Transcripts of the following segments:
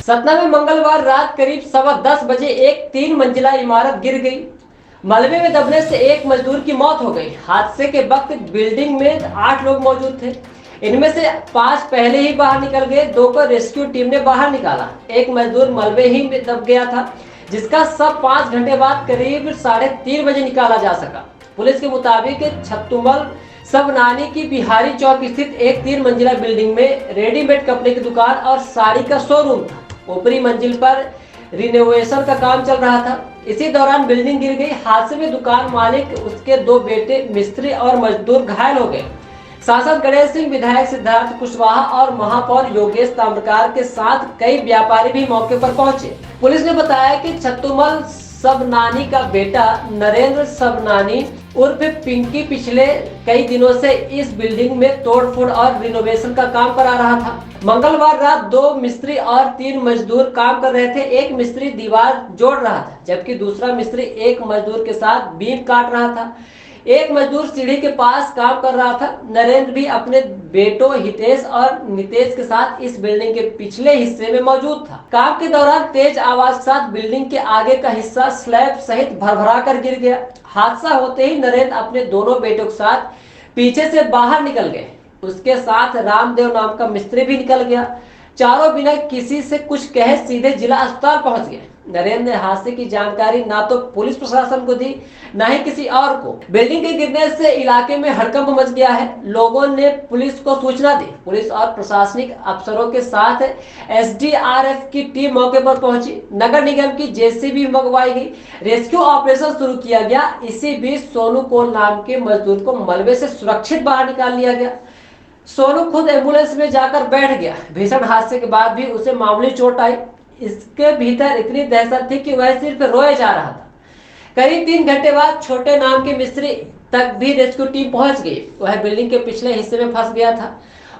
सतना में मंगलवार रात करीब 10:15 बजे एक 3 मंजिला इमारत गिर गई। मलबे में दबने से एक मजदूर की मौत हो गई। हादसे के वक्त बिल्डिंग में 8 लोग मौजूद थे। इनमें से 5 पहले ही बाहर निकल गए, 2 को रेस्क्यू टीम ने बाहर निकाला। एक मजदूर मलबे ही में दब गया था, जिसका शव 5 घंटे बाद करीब 3:30 बजे निकाला जा सका। पुलिस के मुताबिक छत्तुमल सबनानी की बिहारी चौक स्थित एक 3 मंजिला बिल्डिंग में रेडीमेड कपड़े की दुकान और साड़ी का शोरूम था। ऊपरी मंजिल पर रिनोवेशन का काम चल रहा था। इसी दौरान बिल्डिंग गिर गई। हादसे में दुकान मालिक, उसके 2 बेटे, मिस्त्री और मजदूर घायल हो गए। सांसद गणेश सिंह, विधायक सिद्धार्थ कुशवाहा और महापौर योगेश ताम्रकार के साथ कई व्यापारी भी मौके पर पहुंचे। पुलिस ने बताया कि छत्तुमल सबनानी का बेटा नरेंद्र सबनानी उर्फ पिंकी पिछले कई दिनों से इस बिल्डिंग में तोड़फोड़ और रिनोवेशन का काम करा रहा था। मंगलवार रात 2 मिस्त्री और 3 मजदूर काम कर रहे थे। एक मिस्त्री दीवार जोड़ रहा था, जबकि दूसरा मिस्त्री एक मजदूर के साथ बीम काट रहा था। एक मजदूर सीढ़ी के पास काम कर रहा था। नरेंद्र भी अपने बेटों हितेश और नितेश के साथ इस बिल्डिंग के पिछले हिस्से में मौजूद था। काम के दौरान तेज आवाज के साथ बिल्डिंग के आगे का हिस्सा स्लैब सहित भरभरा कर गिर गया। हादसा होते ही नरेंद्र अपने दोनों बेटों के साथ पीछे से बाहर निकल गए। उसके साथ रामदेव नाम का मिस्त्री भी निकल गया। चारों बिना किसी से कुछ कहे सीधे जिला अस्पताल पहुंच गए। नरेंद्र ने हादसे की जानकारी ना तो पुलिस प्रशासन को दी, ना ही किसी और को। बिल्डिंग के गिरने से इलाके में हड़कंप मच गया है। लोगों ने पुलिस को सूचना दी। पुलिस और प्रशासनिक अफसरों के साथ एसडीआरएफ की टीम मौके पर पहुंची। नगर निगम की जेसीबी मंगवाई गई। रेस्क्यू ऑपरेशन शुरू किया गया। इसी बीच सोनू कोल नाम के मजदूर को मलबे से सुरक्षित बाहर निकाल लिया गया। सोनू खुद एम्बुलेंस में जाकर बैठ गया। भीषण हादसे के बाद भी उसे मामूली चोट आई। इसके भीतर इतनी दहशत थी कि वह सिर्फ रोए जा रहा था। करीब 3 घंटे बाद छोटे नाम के मिस्त्री तक भी रेस्क्यू टीम पहुंच गई। वह बिल्डिंग के पिछले हिस्से में फंस गया था।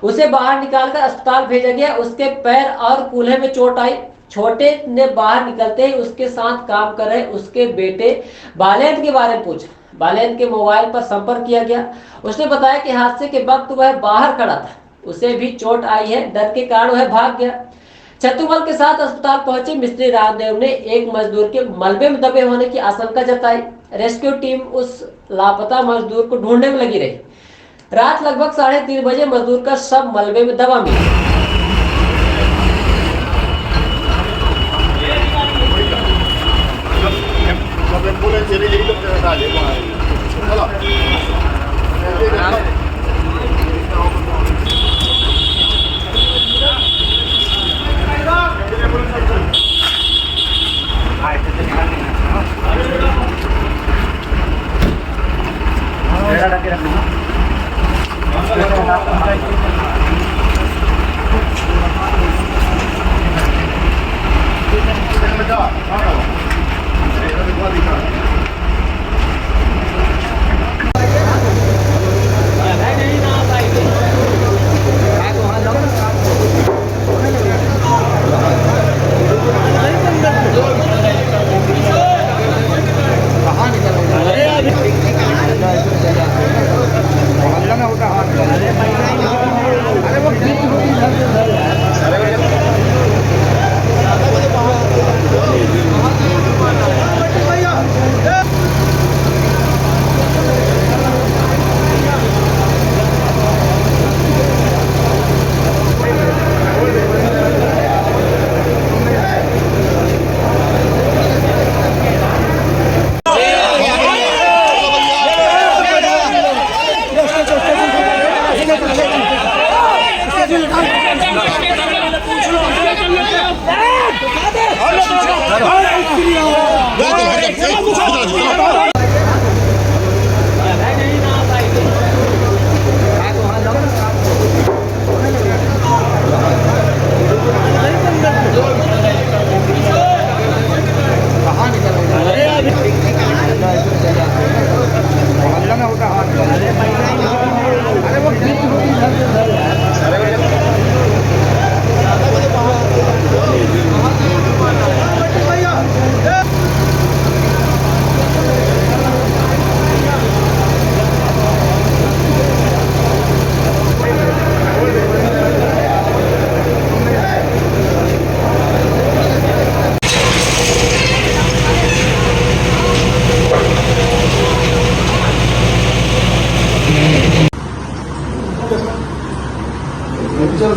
उसे बाहर निकालकर अस्पताल भेजा गया। उसके पैर और कूल्हे में चोट आई। छोटे ने बाहर निकलते ही उसके साथ काम कर रहे उसके बेटे बालेंद्र के बारे में पूछा। बालेंद्र के मोबाइल पर संपर्क किया गया। उसने बताया कि हादसे के वक्त वह बाहर खड़ा था। उसे भी चोट आई है। डर के कारण वह भाग गया। छत्तुमल के साथ अस्पताल पहुंचे मिस्त्री रामदेव ने एक मजदूर के मलबे में दबे होने की आशंका जताई। रेस्क्यू टीम उस लापता मजदूर को ढूंढने में लगी रही। रात लगभग 3:30 बजे मजदूर का शव मलबे में दबा मिला।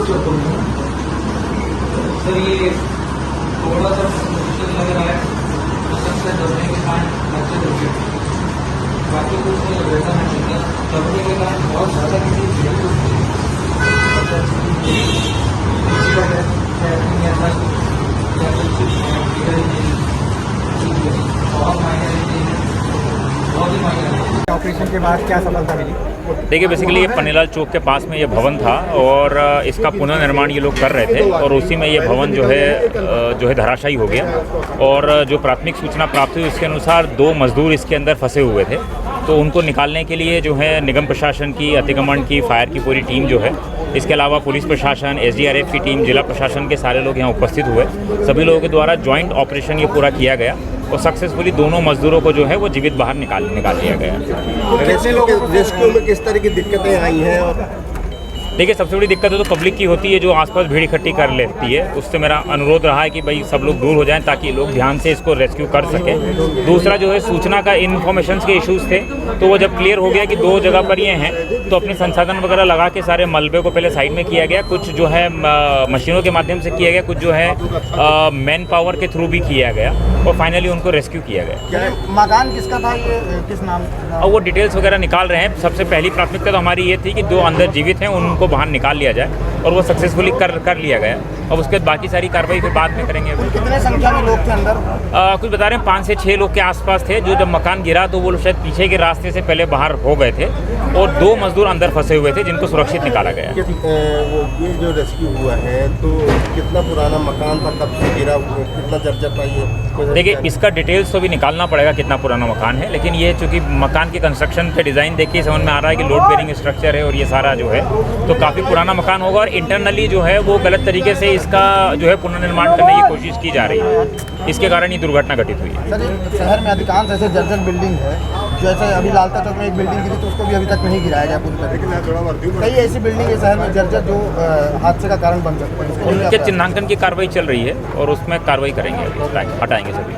कुछ चौकों में सर ये थोड़ा सा मुश्किल लग रहा है। सबसे दबने के कारण बच्चे रुके, बाकी कुछ नहीं लग रहा है। दबने के कारण बहुत ज़्यादा किसी ऑपरेशन के बाद क्या सफलता मिली? देखिए, बेसिकली ये पन्नीलाल चौक के पास में ये भवन था और इसका पुनर्निर्माण ये लोग कर रहे थे और उसी में ये भवन जो है धराशायी हो गया। और जो प्राथमिक सूचना प्राप्त हुई उसके अनुसार 2 मजदूर इसके अंदर फंसे हुए थे, तो उनको निकालने के लिए जो है निगम प्रशासन की, अतिक्रमण की, फायर की पूरी टीम जो है, इसके अलावा पुलिस प्रशासन, SDRF की टीम, जिला प्रशासन के सारे लोग यहाँ उपस्थित हुए। सभी लोगों के द्वारा जॉइंट ऑपरेशन ये पूरा किया गया और सक्सेसफुली दोनों मजदूरों को जो है वो जीवित बाहर निकाल लिया गया। रेस्क्यू में किस तरह की दिक्कतें आई हैं? और देखिए, सबसे बड़ी दिक्कत तो पब्लिक की होती है जो आसपास भीड़ इकट्ठी कर लेती है। उससे मेरा अनुरोध रहा है कि भाई सब लोग दूर हो जाएं ताकि लोग ध्यान से इसको रेस्क्यू कर सकें। दूसरा जो है सूचना का इन्फॉर्मेशन के इश्यूज थे, तो वो जब क्लियर हो गया कि 2 जगह पर ये हैं, तो अपने संसाधन वगैरह लगा के सारे मलबे को पहले साइड में किया गया। कुछ जो है मशीनों के माध्यम से किया गया, कुछ जो है मैन पावर के थ्रू भी किया गया और फाइनली उनको रेस्क्यू किया गया। मकान किसका था, ये किस नाम? और वो डिटेल्स वगैरह निकाल रहे हैं। सबसे पहली प्राथमिकता तो हमारी ये थी कि 2 अंदर जीवित हैं उनको बाहर निकाल लिया जाए और वो सक्सेसफुली कर लिया गया। और उसके बाद बाकी सारी कार्रवाई फिर बाद में करेंगे। कितने संख्या में लोग थे अंदर? कुछ बता रहे हैं 5 से 6 लोग के आसपास थे। जो जब मकान गिरा तो वो लोग शायद पीछे के रास्ते से पहले बाहर हो गए थे और 2 मजदूर अंदर फंसे हुए थे जिनको सुरक्षित निकाला गया। ये जो रेस्क्यू हुआ है तो कितना पुराना मकान था, कब से गिरा, कितना जर्जर था ये? देखिए, इसका डिटेल्स तो भी निकालना पड़ेगा कितना पुराना मकान है, लेकिन ये चूंकि मकान के कंस्ट्रक्शन पे डिज़ाइन देखिए समझ में आ रहा है कि लोड बेरिंग स्ट्रक्चर है और ये सारा जो है तो काफ़ी पुराना मकान होगा और इंटरनली जो है वो गलत तरीके से इसका जो है पुनर्निर्माण करने की कोशिश की जा रही है। इसके कारण ये दुर्घटना घटित हुई है। सर, शहर में अधिकांश ऐसे जर्जर बिल्डिंग है, जैसे अभी लालता चौक में एक बिल्डिंग गिरी तो उसको भी अभी तक नहीं गिराया गया पूरी तरह। कई ऐसी बिल्डिंग है शहर में जर्जर जो हादसे का कारण बन सकते हैं। उनके चिन्हांकन की कार्रवाई चल रही है और उसमें कार्रवाई करेंगे, हटाएंगे सभी।